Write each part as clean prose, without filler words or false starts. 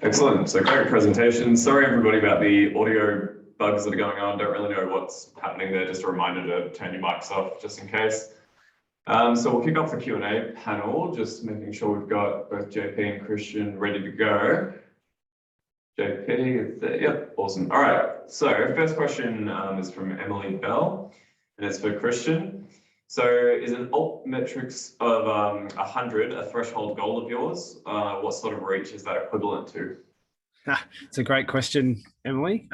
Excellent. So great presentation. Sorry everybody about the audio bugs that are going on. Don't really know what's happening there. Just a reminder to turn your mics off just in case. So we'll kick off the Q&A panel, just making sure we've got both JP and Christian ready to go. JP is there. Yep, awesome. All right. So first question is from Emily Bell, and it's for Christian. So is an alt metrics of 100 a threshold goal of yours? What sort of reach is that equivalent to? It's a great question, Emily.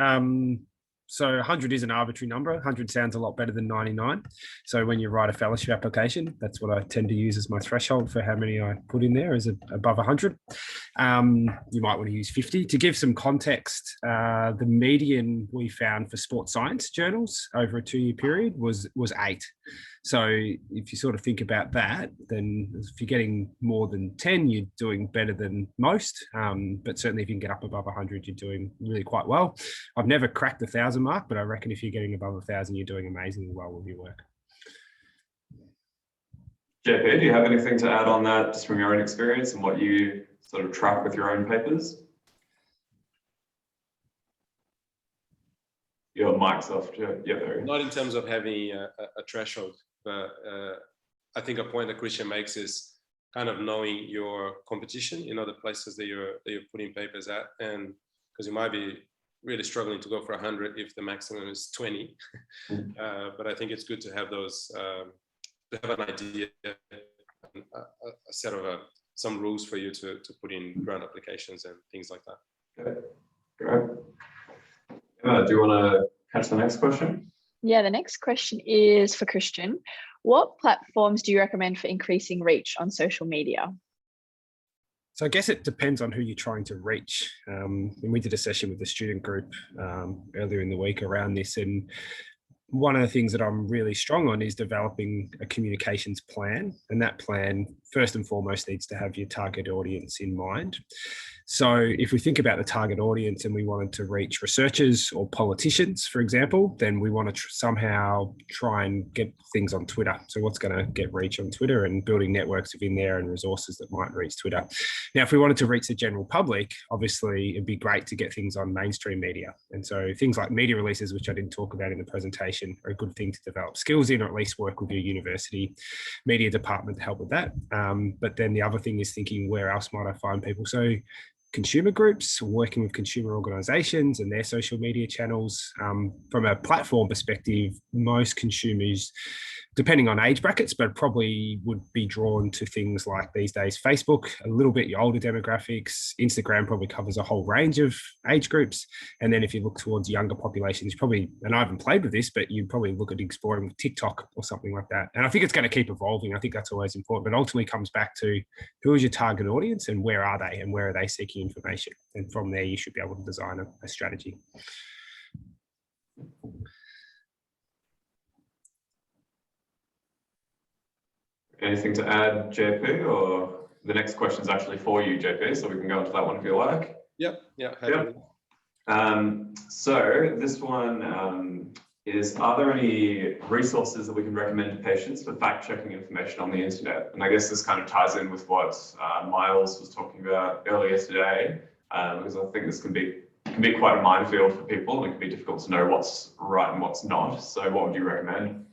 So 100 is an arbitrary number. 100 sounds a lot better than 99. So when you write a fellowship application, that's what I tend to use as my threshold for how many I put in there is above 100. You might want to use 50. To give some context, the median we found for sports science journals over a 2-year period was 8. So if you sort of think about that, then if you're getting more than 10, you're doing better than most. But certainly if you can get up above 100, you're doing really quite well. I've never cracked the 1,000 mark, but I reckon if you're getting above 1,000, you're doing amazingly well with your work. JP, do you have anything to add on that just from your own experience and what you sort of track with your own papers? Your mic's off. Yeah, there. Not in terms of having a threshold, but I think a point that Christian makes is kind of knowing your competition, the places that you're putting papers at, and because you might be really struggling to go for 100 if the maximum is 20. But I think it's good to have those, to have an idea, a set of some rules for you to put in grant applications and things like that. Okay, great. Do you want to catch the next question? Yeah, the next question is for Christian. What platforms do you recommend for increasing reach on social media? So I guess it depends on who you're trying to reach. And we did a session with the student group earlier in the week around this. And one of the things that I'm really strong on is developing a communications plan. And that plan, first and foremost, needs to have your target audience in mind. So if we think about the target audience and we wanted to reach researchers or politicians, for example, then we want to somehow try and get things on Twitter. So what's going to get reach on Twitter, and building networks within there and resources that might reach Twitter. Now, if we wanted to reach the general public, obviously it'd be great to get things on mainstream media. And so things like media releases, which I didn't talk about in the presentation, are a good thing to develop skills in, or at least work with your university media department to help with that. But then the other thing is thinking, where else might I find people? So consumer groups, working with consumer organizations and their social media channels. From a platform perspective, most consumers, depending on age brackets, but probably would be drawn to things like these days, Facebook, a little bit your older demographics. Instagram probably covers a whole range of age groups. And then if you look towards younger populations, probably, and I haven't played with this, but you probably look at exploring with TikTok or something like that. And I think it's going to keep evolving. I think that's always important, but ultimately comes back to who is your target audience and where are they and where are they seeking information? And from there, you should be able to design a strategy. Anything to add, JP, or the next question is actually for you, JP, so we can go into that one if you like. Yep. So this one is, are there any resources that we can recommend to patients for fact-checking information on the internet? And I guess this kind of ties in with what Miles was talking about earlier today, because I think this can be quite a minefield for people, and it can be difficult to know what's right and what's not. So what would you recommend?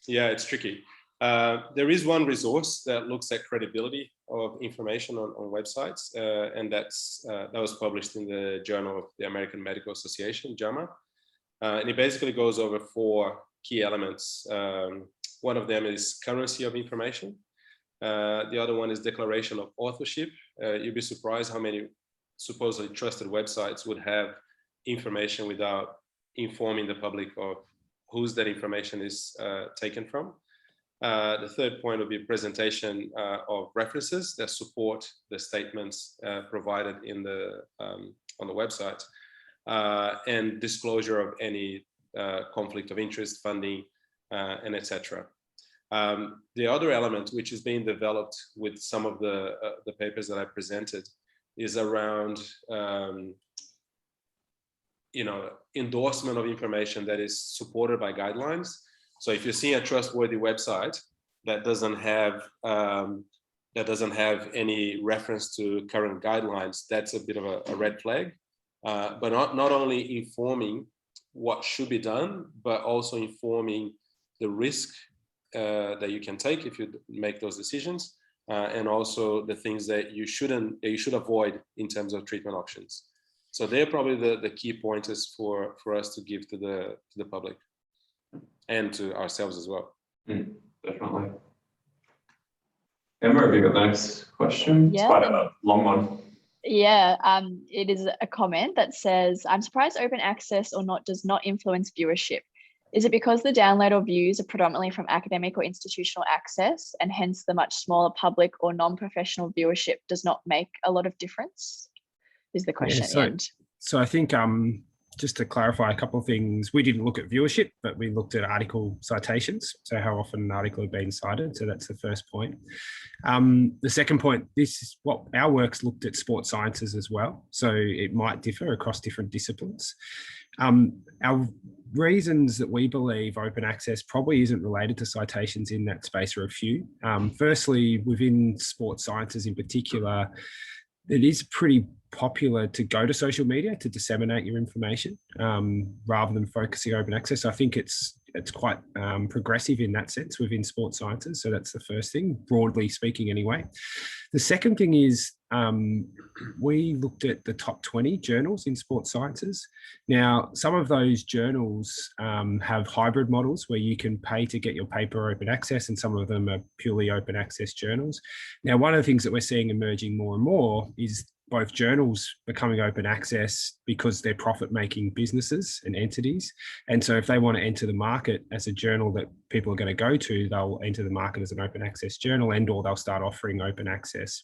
Yeah, it's tricky. There is one resource that looks at credibility of information on websites, and that was published in the Journal of the American Medical Association, JAMA. And it basically goes over 4 key elements. One of them is currency of information. The other one is declaration of authorship. You'd be surprised how many supposedly trusted websites would have information without informing the public of whose that information is taken from. The third point would be presentation of references that support the statements provided in on the website, and disclosure of any conflict of interest, funding, and etc. The other element, which is being developed with some of the papers that I presented, is around endorsement of information that is supported by guidelines. So if you're seeing a trustworthy website that doesn't have that doesn't have any reference to current guidelines, that's a bit of a red flag. But not only informing what should be done, but also informing the risk that you can take if you make those decisions, and also the things that you should avoid in terms of treatment options. So they're probably the key pointers for us to give to the public and to ourselves as well. Definitely. Emma, have you got the next question? Yeah, It's quite a long one. Yeah, it is a comment that says, I'm surprised open access or not does not influence viewership. Is it because the download or views are predominantly from academic or institutional access, and hence the much smaller public or non-professional viewership does not make a lot of difference? Is the question at the end. So I think just to clarify a couple of things, we didn't look at viewership, but we looked at article citations. So how often an article had been cited. So that's the first point. The second point, this is what our work's looked at sports sciences as well. So it might differ across different disciplines. Our reasons that we believe open access probably isn't related to citations in that space are a few. Firstly, within sports sciences in particular, it is pretty popular to go to social media to disseminate your information rather than focusing open access. I think it's quite progressive in that sense within sports sciences. So that's the first thing, broadly speaking anyway. The second thing is we looked at the top 20 journals in sports sciences. Now, some of those journals have hybrid models where you can pay to get your paper open access, and some of them are purely open access journals. Now, one of the things that we're seeing emerging more and more is both journals becoming open access because they're profit-making businesses and entities. And so if they want to enter the market as a journal that people are going to go to, they'll enter the market as an open access journal, and or they'll start offering open access.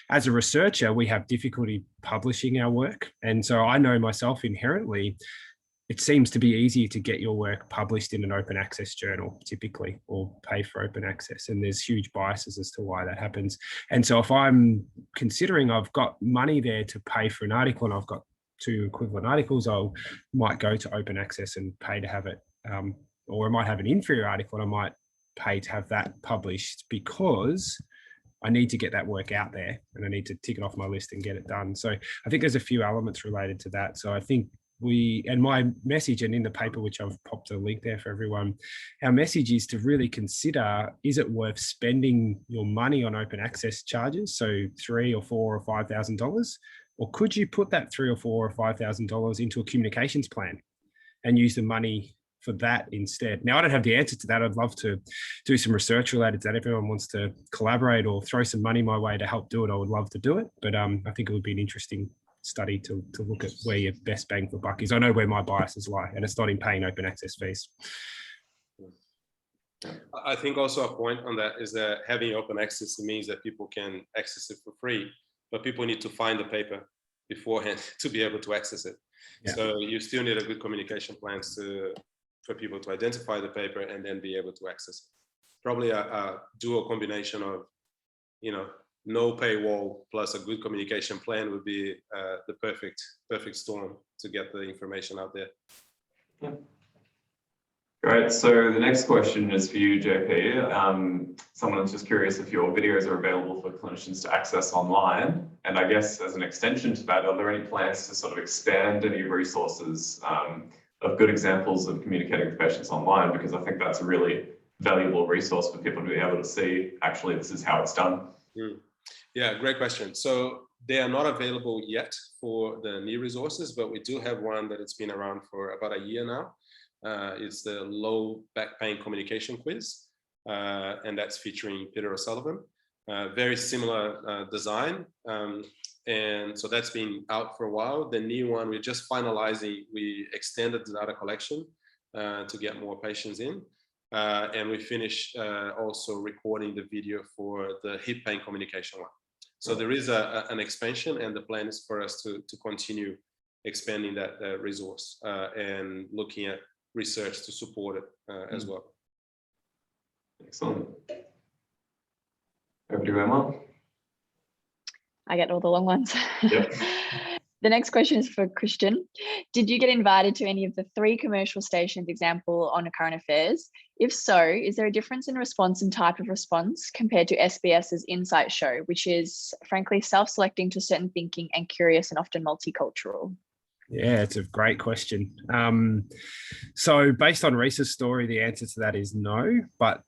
As a researcher, we have difficulty publishing our work. And so I know myself inherently, it seems to be easier to get your work published in an open access journal typically, or pay for open access. And there's huge biases as to why that happens. And so if I'm considering I've got money there to pay for an article and I've got 2 equivalent articles, I might go to open access and pay to have it, or I might have an inferior article and I might pay to have that published because I need to get that work out there and I need to tick it off my list and get it done. So I think there's a few elements related to that. So I think and my message, and in the paper, which I've popped a link there for everyone, our message is to really consider, is it worth spending your money on open access charges? So $3,000 or $4,000 or $5,000, or could you put that $3,000 or $5,000 into a communications plan and use the money for that instead? Now, I don't have the answer to that. I'd love to do some research related to that. If everyone wants to collaborate or throw some money my way to help do it, I would love to do it. But I think it would be an interesting study to look at where your best bang for buck is. I know where my biases lie, and it's not in paying open access fees. I think also a point on that is that having open access means that people can access it for free, but people need to find the paper beforehand to be able to access it. Yeah. So you still need a good communication plans for people to identify the paper and then be able to access it. Probably a dual combination of, no paywall plus a good communication plan would be the perfect storm to get the information out there. Yeah. Great. So the next question is for you, JP. Someone's just curious if your videos are available for clinicians to access online. And I guess as an extension to that, are there any plans to sort of expand any resources of good examples of communicating with patients online? Because I think that's a really valuable resource for people to be able to see, actually, this is how it's done. Yeah, great question. So they are not available yet for the knee resources, but we do have one that it's been around for about a year now. It's the low back pain communication quiz, and that's featuring Peter O'Sullivan. Very similar design, and so that's been out for a while. The knee one, we're just finalizing. We extended the data collection to get more patients in. And we finished also recording the video for the hip pain communication one. So there is an expansion, and the plan is for us to continue expanding that resource and looking at research to support it as well. Excellent. Over to you, Emma. I get all the long ones. Yep. The next question is for Christian. Did you get invited to any of the 3 commercial stations example on current affairs? If so, is there a difference in response and type of response compared to SBS's Insight show, which is frankly self-selecting to certain thinking and curious and often multicultural? Yeah, it's a great question. So based on Reese's story, the answer to that is no, but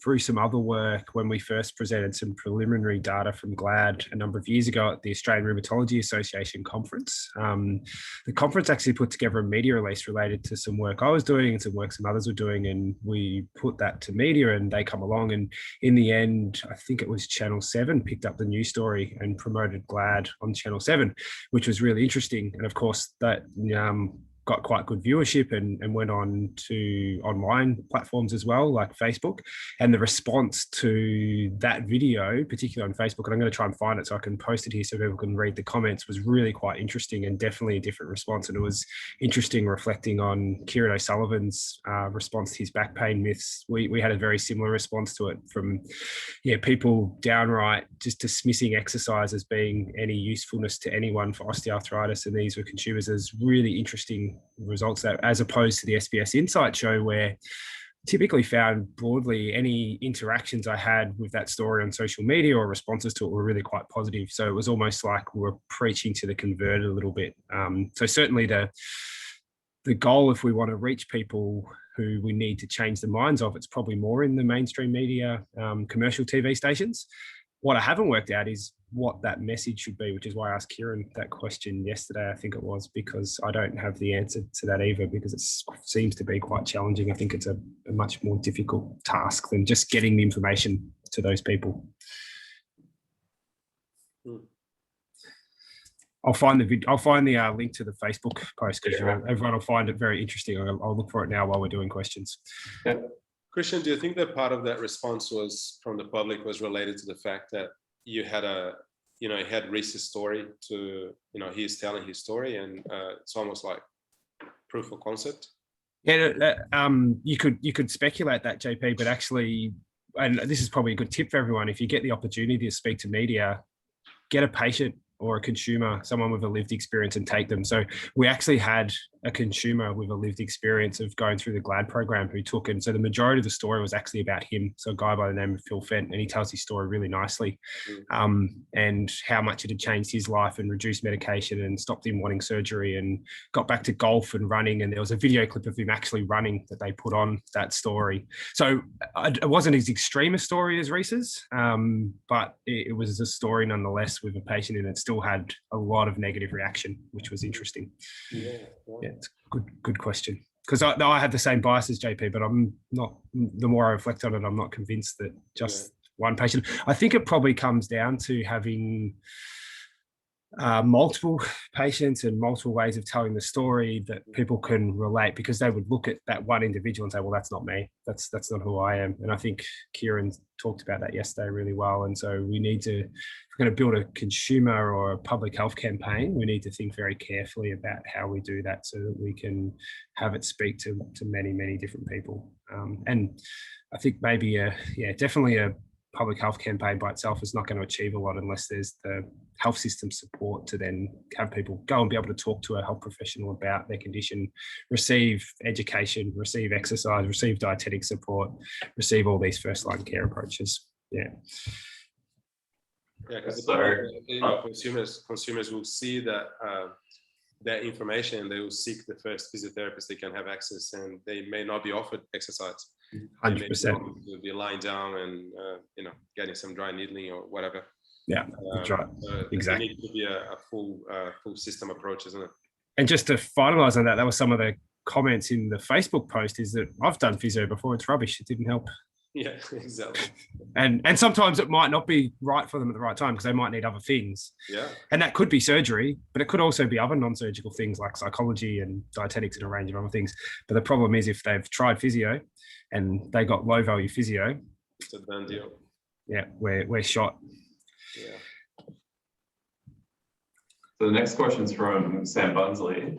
through some other work, when we first presented some preliminary data from GLAD a number of years ago at the Australian Rheumatology Association conference, the conference actually put together a media release related to some work I was doing and some work some others were doing, and we put that to media and they come along, and in the end, I think it was Channel 7 picked up the news story and promoted GLAD on Channel 7, which was really interesting. And of course, that got quite good viewership and went on to online platforms as well, like Facebook. And the response to that video, particularly on Facebook, and I'm going to try and find it so I can post it here so people can read the comments, was really quite interesting and definitely a different response. And it was interesting reflecting on Kieran O'Sullivan's response to his back pain myths. We had a very similar response to it from people downright just dismissing exercise as being any usefulness to anyone for osteoarthritis. And these were consumers as really interesting results, that as opposed to the SBS Insight show, where typically found broadly any interactions I had with that story on social media or responses to it were really quite positive. So it was almost like we were preaching to the converted a little bit. So certainly the goal, if we want to reach people who we need to change the minds of, it's probably more in the mainstream media, commercial TV stations. What I haven't worked out is what that message should be, which is why I asked Kieran that question yesterday, I think it was, because I don't have the answer to that either, because it seems to be quite challenging. I think it's a much more difficult task than just getting the information to those people. I'll find the link to the Facebook post, because everyone will find it very interesting. I'll look for it now while we're doing questions. Yeah. Christian, do you think that part of that response was from the public was related to the fact that you had you had Reese's story to, he's telling his story, and it's almost like proof of concept? Yeah, you could speculate that, JP, but actually, and this is probably a good tip for everyone, if you get the opportunity to speak to media, get a patient or a consumer, someone with a lived experience, and take them. So we actually had a consumer with a lived experience of going through the GLAD program who took it. And so the majority of the story was actually about him. So a guy by the name of Phil Fent, and he tells his story really nicely, and how much it had changed his life and reduced medication and stopped him wanting surgery and got back to golf and running. And there was a video clip of him actually running that they put on that story. So it wasn't as extreme a story as Reese's, but it was a story nonetheless with a patient, and it still had a lot of negative reaction, which was interesting. Yeah, it's a good question. Because I had the same bias as JP, but I'm not, the more I reflect on it, I'm not convinced that just one patient. I think it probably comes down to having multiple patients and multiple ways of telling the story that people can relate, because they would look at that one individual and say, well, that's not me. That's not who I am. And I think Kieran talked about that yesterday really well. And so we need to, if we're going to build a consumer or a public health campaign, we need to think very carefully about how we do that so that we can have it speak to many, many different people. And I think maybe definitely a public health campaign by itself is not going to achieve a lot unless there's the health system support to then have people go and be able to talk to a health professional about their condition, receive education, receive exercise, receive dietetic support, receive all these first line care approaches. Because consumers will see that information, and they will seek the first physiotherapist they can have access, and they may not be offered exercise. 100%. They'll be lying down and getting some dry needling or whatever. Yeah, that's right. Exactly. It needs to be a full system approach, isn't it? And just to finalize on that, that was some of the comments in the Facebook post, is that I've done physio before, it's rubbish, it didn't help. Yeah, exactly. And sometimes it might not be right for them at the right time because they might need other things. Yeah. And that could be surgery, but it could also be other non-surgical things like psychology and dietetics and a range of other things. But the problem is if they've tried physio and they got low value physio, it's a done deal. Yeah, we're shot. Yeah. So the next question is from Sam Bunsley.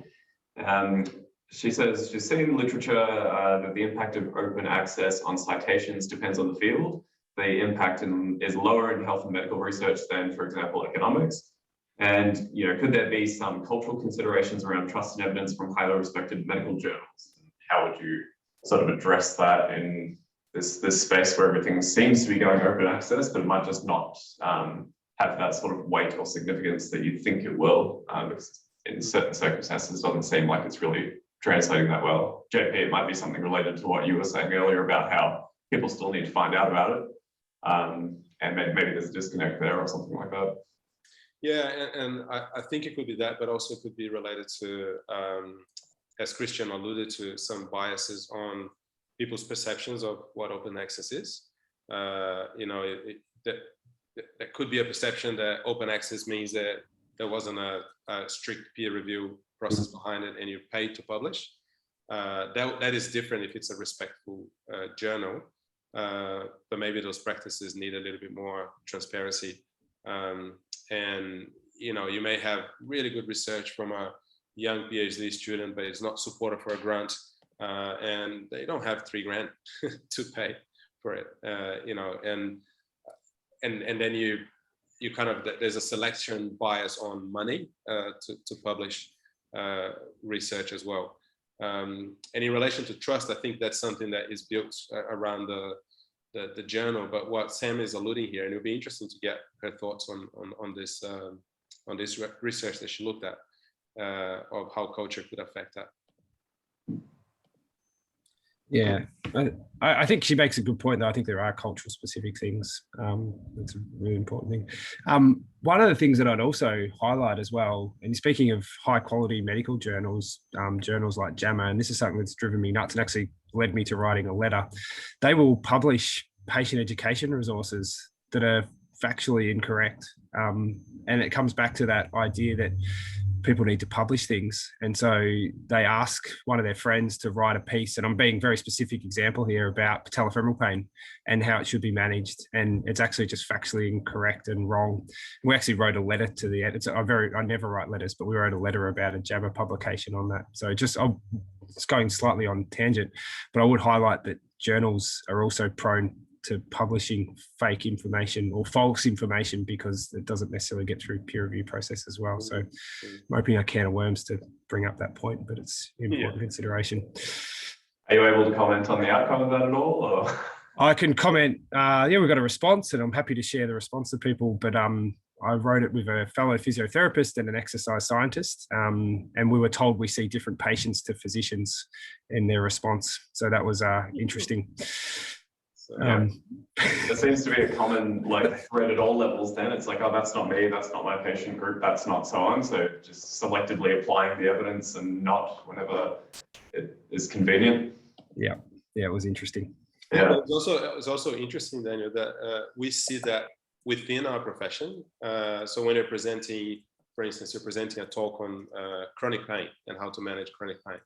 She says she's seen literature that the impact of open access on citations depends on the field. The impact is lower in health and medical research than, for example, economics. And, could there be some cultural considerations around trust and evidence from highly respected medical journals? How would you sort of address that in this space where everything seems to be going open access, but it might just not have that sort of weight or significance that you think it will, because in certain circumstances it doesn't seem like it's really translating that well. JP, it might be something related to what you were saying earlier about how people still need to find out about it. And maybe there's a disconnect there or something like that. Yeah, and I think it could be that, but also could be related to, as Christian alluded to, some biases on people's perceptions of what open access is. There could be a perception that open access means that there wasn't a strict peer review process behind it and you're paid to publish. That is different if it's a respectful journal, but maybe those practices need a little bit more transparency. And you may have really good research from a young PhD student, but it's not supported for a grant, and they don't have $3,000 to pay for it. And then you kind of, there's a selection bias on money to publish research as well. And in relation to trust, I think that's something that is built around the journal. But what Sam is alluding here, and it'll be interesting to get her thoughts on this research that she looked at, of how culture could affect that. Yeah, I think she makes a good point, though. I think there are cultural specific things. That's a really important thing. One of the things that I'd also highlight as well, and speaking of high quality medical journals, journals like JAMA, and this is something that's driven me nuts and actually led me to writing a letter, they will publish patient education resources that are factually incorrect. And it comes back to that idea that people need to publish things. And so they ask one of their friends to write a piece, and I'm being very specific example here, about patellofemoral pain and how it should be managed. And it's actually just factually incorrect and wrong. We actually wrote a letter to the editor. I never write letters, but we wrote a letter about a JAMA publication on that. So it's going slightly on tangent, but I would highlight that journals are also prone to publishing fake information or false information because it doesn't necessarily get through peer review process as well. So I'm opening a can of worms to bring up that point, but it's an important consideration. Are you able to comment on the outcome of that at all? Or? I can comment. We got a response, and I'm happy to share the response to people, but I wrote it with a fellow physiotherapist and an exercise scientist, and we were told we see different patients to physicians in their response. So that was interesting. So, there seems to be a common thread at all levels. Then it's like, oh, that's not me, that's not my patient group, that's not so on. So just selectively applying the evidence and not whenever it is convenient. Yeah, it was interesting. Yeah, it's also interesting, Daniel, that we see that within our profession. So when you're presenting, for instance, you're presenting a talk on chronic pain and how to manage chronic pain.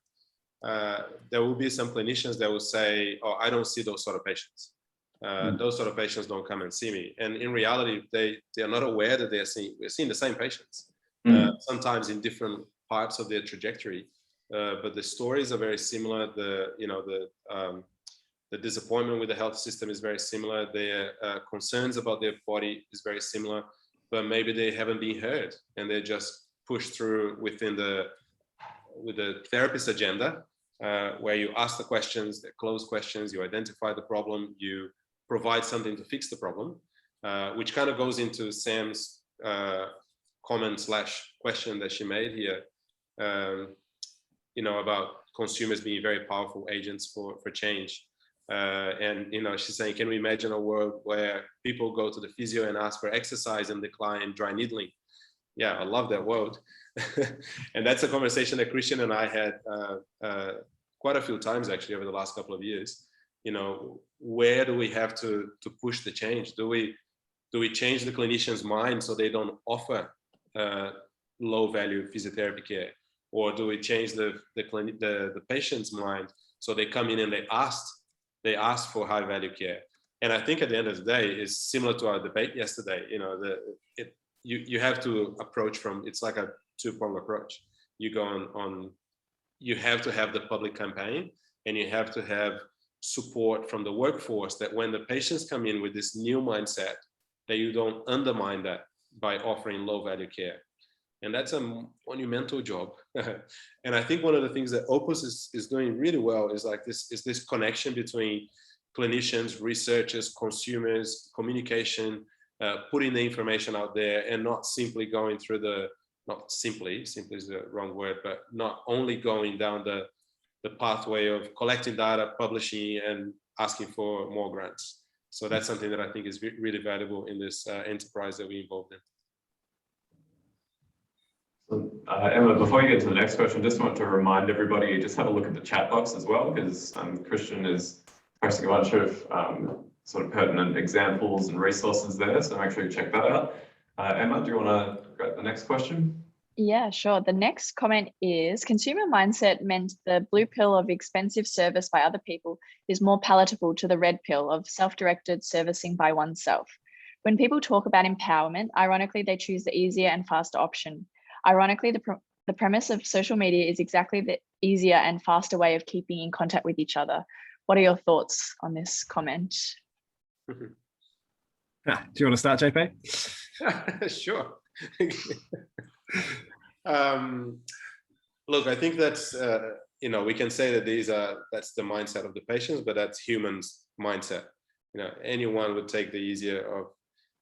There will be some clinicians that will say, oh, I don't see those sort of patients. Those sort of patients don't come and see me. And in reality, they are not aware that we're seeing the same patients, sometimes in different parts of their trajectory. But the stories are very similar. The disappointment with the health system is very similar. Their concerns about their body is very similar, but maybe they haven't been heard and they're just pushed through with the therapist agenda, where you ask the questions, the closed questions, you identify the problem, you provide something to fix the problem, which kind of goes into Sam's comment/question that she made here, about consumers being very powerful agents for change. And she's saying, can we imagine a world where people go to the physio and ask for exercise and decline dry needling? Yeah, I love that world. And that's a conversation that Christian and I had quite a few times actually over the last couple of years. Where do we have to push the change? Do we change the clinician's mind so they don't offer low value physiotherapy care? Or do we change the patient's mind so they come in and they ask for high value care? And I think at the end of the day, it's similar to our debate yesterday. You have to approach from, it's like a two-pronged approach. You go on, you have to have the public campaign, and you have to have support from the workforce that when the patients come in with this new mindset, that you don't undermine that by offering low value care. And that's a monumental job. And I think one of the things that Opus is doing really well is like this connection between clinicians, researchers, consumers, communication, putting the information out there, and not simply going through not simply is the wrong word, but not only going down the pathway of collecting data, publishing, and asking for more grants. So that's something that I think is really valuable in this enterprise that we're involved in. So, Emma, before you get to the next question, just want to remind everybody, just have a look at the chat box as well, because Christian is posting a bunch of sort of pertinent examples and resources there. So make sure you check that out. Emma, do you want to grab the next question? Yeah, sure. The next comment is, consumer mindset meant the blue pill of expensive service by other people is more palatable to the red pill of self-directed servicing by oneself. When people talk about empowerment, ironically, they choose the easier and faster option. Ironically, the premise of social media is exactly the easier and faster way of keeping in contact with each other. What are your thoughts on this comment? Do you want to start, JP? Sure. Look, I think that's, we can say that that's the mindset of the patients, but that's humans' mindset. Anyone would take the easier of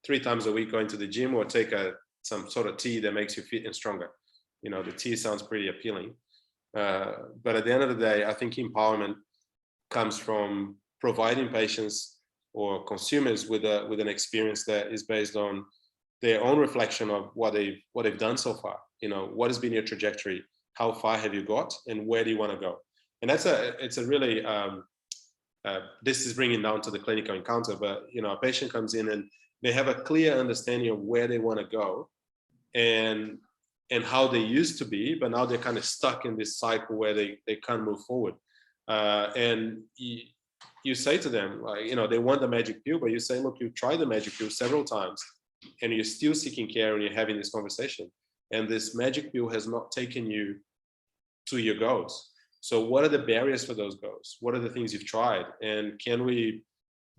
3 times a week going to the gym, or take some sort of tea that makes you fit and stronger. The tea sounds pretty appealing. But at the end of the day, I think empowerment comes from providing patients or consumers with an experience that is based on their own reflection of what they've done so far. What has been your trajectory? How far have you got, and where do you want to go? And it's a really, this is bringing down to the clinical encounter, but a patient comes in and they have a clear understanding of where they want to go and how they used to be, but now they're kind of stuck in this cycle where they can't move forward. And you say to them, they want the magic pill, but you say, look, you've tried the magic pill several times and you're still seeking care, and you're having this conversation. And this magic pill has not taken you to your goals. So what are the barriers for those goals? What are the things you've tried? And can we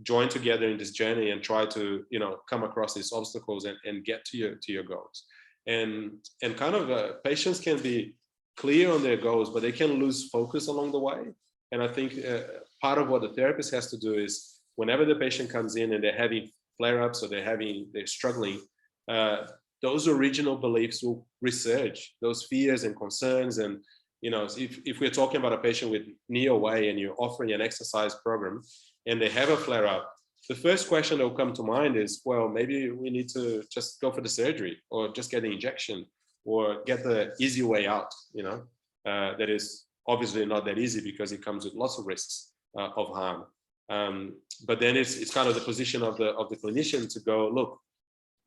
join together in this journey and try to, come across these obstacles and get to your goals? And kind of patients can be clear on their goals, but they can lose focus along the way. And I think part of what the therapist has to do is, whenever the patient comes in and they're having flare-ups, or they're struggling, those original beliefs will resurge, those fears and concerns. And if we're talking about a patient with knee away and you're offering an exercise program and they have a flare-up, the first question that will come to mind is, well, maybe we need to just go for the surgery, or just get the injection, or get the easy way out. That is obviously not that easy, because it comes with lots of risks of harm. But then it's kind of the position of the clinician to go, look,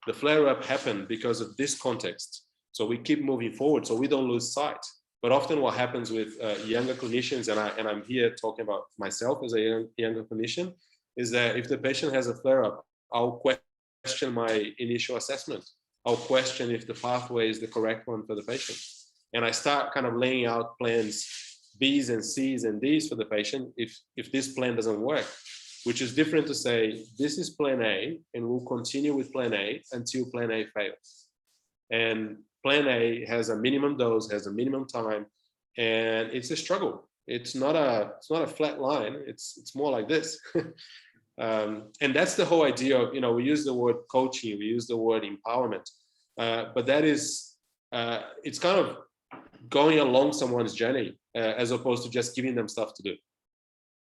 the flare-up happened because of this context. So we keep moving forward so we don't lose sight. But often what happens with younger clinicians, and I'm here talking about myself as a younger clinician, is that if the patient has a flare-up, I'll question my initial assessment. I'll question if the pathway is the correct one for the patient. And I start kind of laying out plans, B's and C's and D's for the patient if this plan doesn't work, which is different to say, this is plan A, and we'll continue with plan A until plan A fails. And plan A has a minimum dose, has a minimum time, and it's a struggle. It's not a flat line. It's more like this. And that's the whole idea of, we use the word coaching, we use the word empowerment, but that is, it's kind of going along someone's journey as opposed to just giving them stuff to do.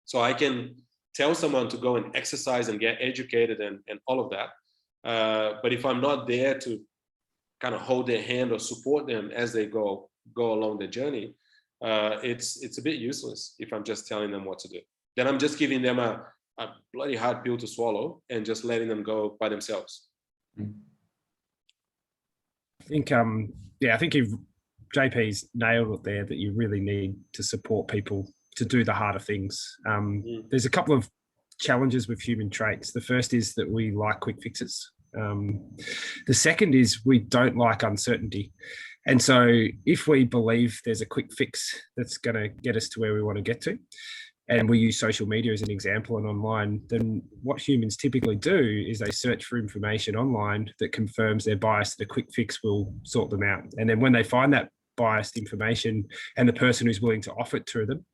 So I can tell someone to go and exercise and get educated and all of that. But if I'm not there to kind of hold their hand or support them as they go along the journey, it's a bit useless if I'm just telling them what to do. Then I'm just giving them a bloody hard pill to swallow and just letting them go by themselves. I think, I think JP's nailed it there, that you really need to support people to do the harder things. There's a couple of challenges with human traits. The first is that we like quick fixes. The second is we don't like uncertainty. And so if we believe there's a quick fix that's going to get us to where we want to get to, and we use social media as an example and online, then what humans typically do is they search for information online that confirms their bias, that a quick fix will sort them out. And then when they find that biased information and the person who's willing to offer it to them,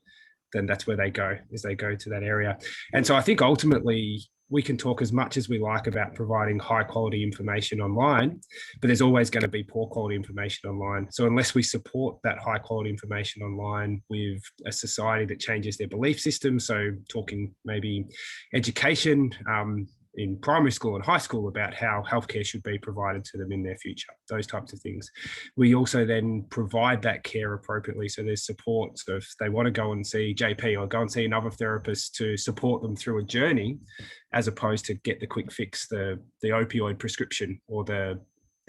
then that's where they go, is they go to that area. And so I think ultimately we can talk as much as we like about providing high quality information online, but there's always going to be poor quality information online. So unless we support that high quality information online with a society that changes their belief system, so talking maybe education, in primary school and high school about how healthcare should be provided to them in their future, those types of things. We also then provide that care appropriately. So there's support. So if they want to go and see JP or go and see another therapist to support them through a journey, as opposed to get the quick fix, the opioid prescription, or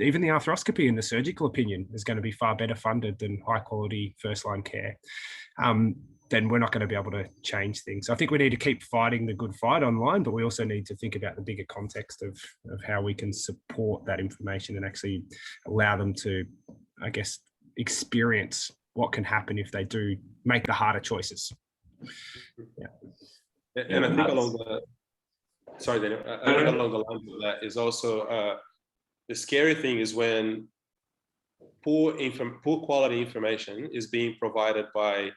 even the arthroscopy in the surgical opinion is going to be far better funded than high quality first line care. Then we're not going to be able to change things. So I think we need to keep fighting the good fight online, but we also need to think about the bigger context of how we can support that information and actually allow them to, I guess, experience what can happen if they do make the harder choices. Yeah. And I think along the, sorry, Daniel, I think along the lines of that is also the scary thing is when poor quality information is being provided by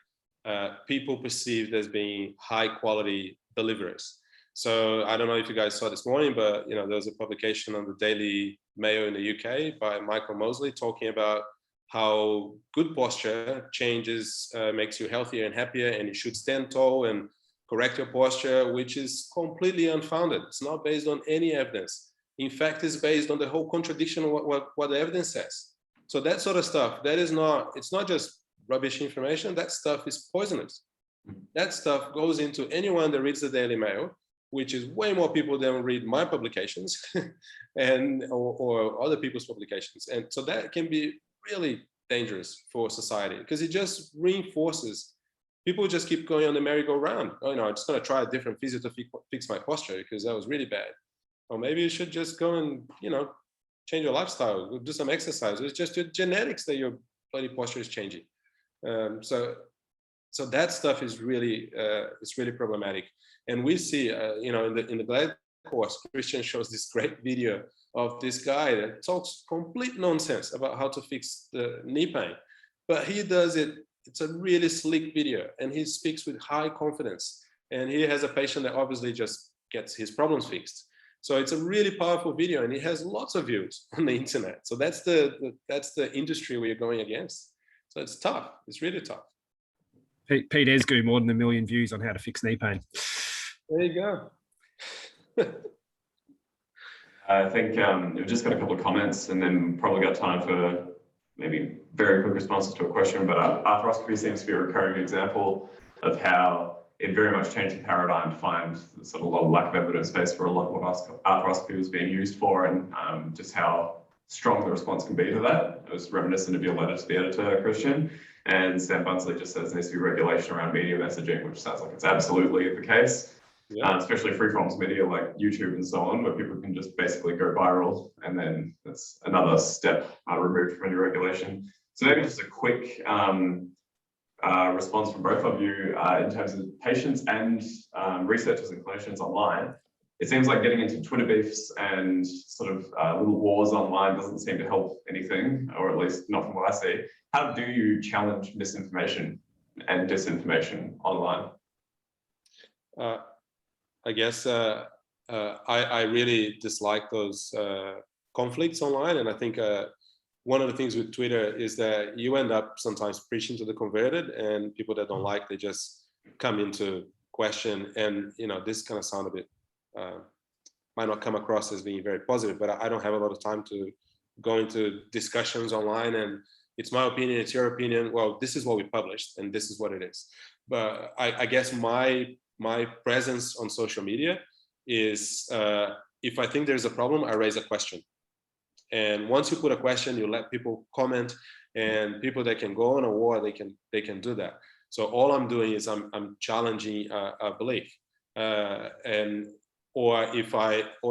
people perceived as being high quality deliverers. So I don't know if you guys saw this morning, but there was a publication on the Daily Mail in the UK by Michael Mosley talking about how good posture changes, makes you healthier and happier, and you should stand tall and correct your posture, which is completely unfounded. It's not based on any evidence. In fact, it's based on the whole contradiction of what the evidence says. So that sort of stuff, it's not just rubbish information. That stuff is poisonous. That stuff goes into anyone that reads the Daily Mail, which is way more people than read my publications or other people's publications. And so that can be really dangerous for society because it just reinforces. People just keep going on the merry-go-round. Oh, I'm just going to try a different physio to fix my posture because that was really bad. Or maybe you should just go and, change your lifestyle, do some exercise. It's just your genetics that your body posture is changing. So that stuff is really it's really problematic, and we see in the GLAD course, Christian shows this great video of this guy that talks complete nonsense about how to fix the knee pain, but he does it. It's a really slick video, and he speaks with high confidence. And he has a patient that obviously just gets his problems fixed. So it's a really powerful video, and it has lots of views on the internet. So that's the industry we are going against. So it's tough. It's really tough. Pete Esgu, more than 1 million views on how to fix knee pain. There you go. I think we've just got a couple of comments and then probably got time for maybe very quick responses to a question, but arthroscopy seems to be a recurring example of how it very much changed the paradigm to find sort of a lot of lack of evidence base for a lot of what arthroscopy was being used for, and just how strong the response can be to that. It was reminiscent of your letter to the editor, Christian. And Sam Bunsley just says there needs to be regulation around media messaging, which sounds like it's absolutely the case. Yeah. Especially freeform media like YouTube and so on, where people can just basically go viral, and then that's another step removed from any regulation. So maybe just a quick response from both of you in terms of patients and researchers and clinicians online. It seems like getting into Twitter beefs and sort of little wars online doesn't seem to help anything, or at least not from what I see. How do you challenge misinformation and disinformation online? I guess I really dislike those conflicts online. And I think one of the things with Twitter is that you end up sometimes preaching to the converted, and people that don't like, they just come into question. And, this kind of sound a bit, might not come across as being very positive, but I don't have a lot of time to go into discussions online and it's my opinion, it's your opinion. Well, this is what we published and this is what it is. But I guess my presence on social media is if I think there's a problem, I raise a question. And once you put a question, you let people comment, and people that can go on a war, they can do that. So all I'm doing is I'm challenging a belief, or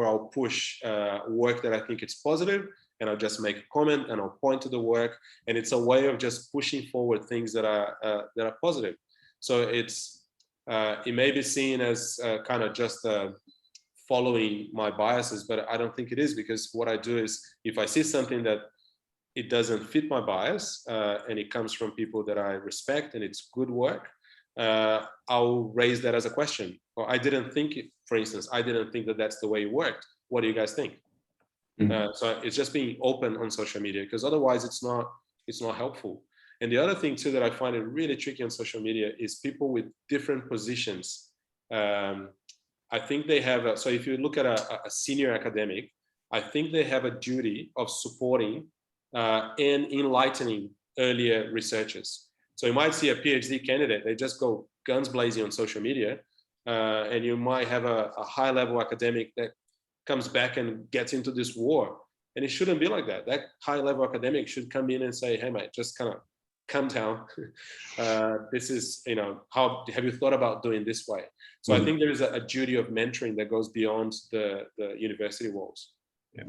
I'll push work that I think it's positive, and I'll just make a comment and I'll point to the work, and it's a way of just pushing forward things that are positive. So it's it may be seen as kind of just following my biases, but I don't think it is, because what I do is, if I see something that it doesn't fit my bias and it comes from people that I respect and it's good work, I'll raise that as a question. Or I didn't think, for instance, I didn't think that that's the way it worked. What do you guys think? So it's just being open on social media, because otherwise it's not helpful. And the other thing too that I find it really tricky on social media is people with different positions. I think they have, so if you look at a senior academic, I think they have a duty of supporting and enlightening earlier researchers. So you might see a PhD candidate, they just go guns blazing on social media, and you might have a high level academic that comes back and gets into this war. And it shouldn't be like that. That high level academic should come in and say, hey mate, just kind of calm down. This is, how have you thought about doing this way? So I think there is a duty of mentoring that goes beyond the university walls. Yeah.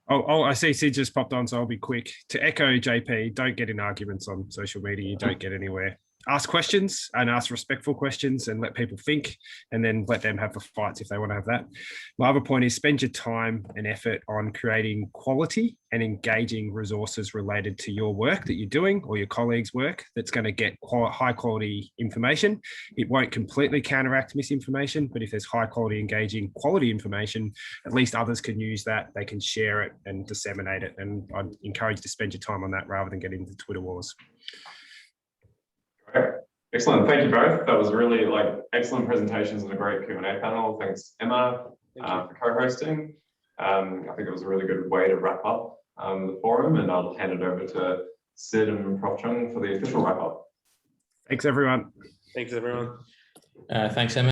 Oh, I see Sid just popped on, so I'll be quick. To echo JP, don't get in arguments on social media. You don't get anywhere. Ask questions and ask respectful questions and let people think, and then let them have the fights if they want to have that. My other point is spend your time and effort on creating quality and engaging resources related to your work that you're doing or your colleagues' work that's going to get high quality information. It won't completely counteract misinformation, but if there's high quality, engaging, quality information, at least others can use that, they can share it and disseminate it. And I'd encourage you to spend your time on that rather than getting into Twitter wars. Great. Excellent. Thank you both. That was really excellent presentations and a great Q&A panel. Thanks, Emma, for co-hosting. I think it was a really good way to wrap up the forum, and I'll hand it over to Sid and Prof. Chung for the official wrap up. Thanks, everyone. Thanks, everyone. Thanks, Emma.